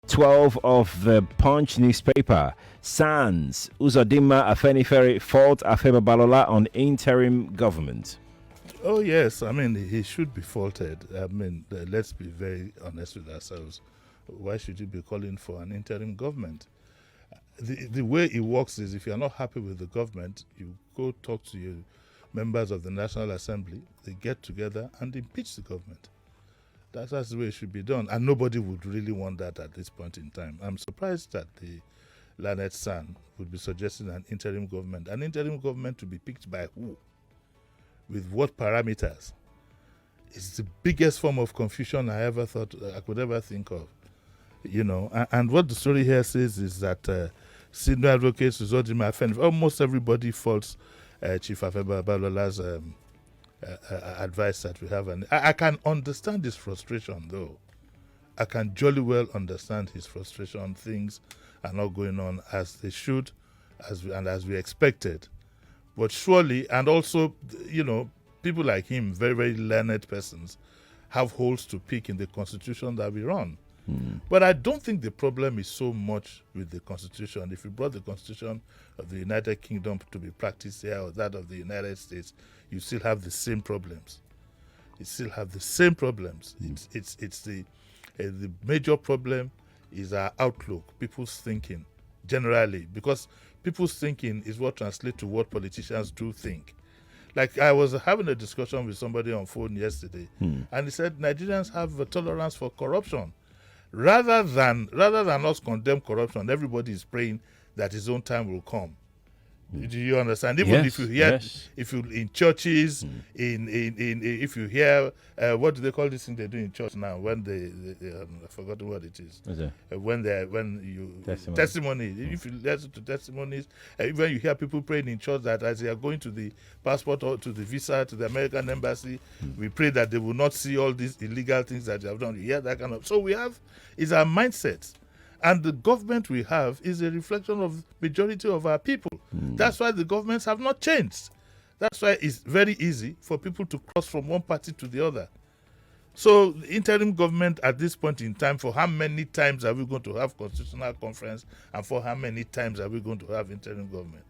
12 of the Punch newspaper. Sans Uzodinma Afenifere fault Afe Babalola on interim government. Oh, yes. I mean, he should be faulted. I mean, let's be very honest with ourselves. Why should you be calling for an interim government? The way it works is if you're not happy with the government, you go talk to your members of the National Assembly, they get together and impeach the government. That's the way it should be done. And nobody would really want that at this point in time. I'm surprised that the Lanet San would be suggesting an interim government. An interim government to be picked by who? With what parameters? It's the biggest form of confusion I could ever think of. You know, and what the story here says is that senior advocates Jimi, almost everybody faults Chief Afe Babalola's advice that we have. And I can understand his frustration, though. I can jolly well understand his frustration. Things are not going on as they should, as we expected. But surely, and also, you know, people like him, very, very learned persons, have holes to pick in the constitution that we run. But I don't think the problem is so much with the constitution. If you brought the constitution of the United Kingdom to be practiced here or that of the United States, you still have the same problems. You still have the same problems. It's the major problem is our outlook, people's thinking, generally, because people's thinking is what translates to what politicians do think. Like I was having a discussion with somebody on phone yesterday, and he said Nigerians have a tolerance for corruption. Rather than us condemn corruption, everybody is praying that his own time will come. Do you understand? Even if you hear, if you in churches, if you hear, what do they call this thing they do in church now? When I've forgotten what it is. When you testimony. If you listen to testimonies, even you hear people praying in church that as they are going to the passport or to the visa to the American embassy, we pray that they will not see all these illegal things that they have done. You hear that kind of. So we have is our mindset. And the government we have is a reflection of majority of our people. That's why the governments have not changed. That's why it's very easy for people to cross from one party to the other. So the interim government at this point in time, for how many times are we going to have constitutional conference, and for how many times are we going to have interim government?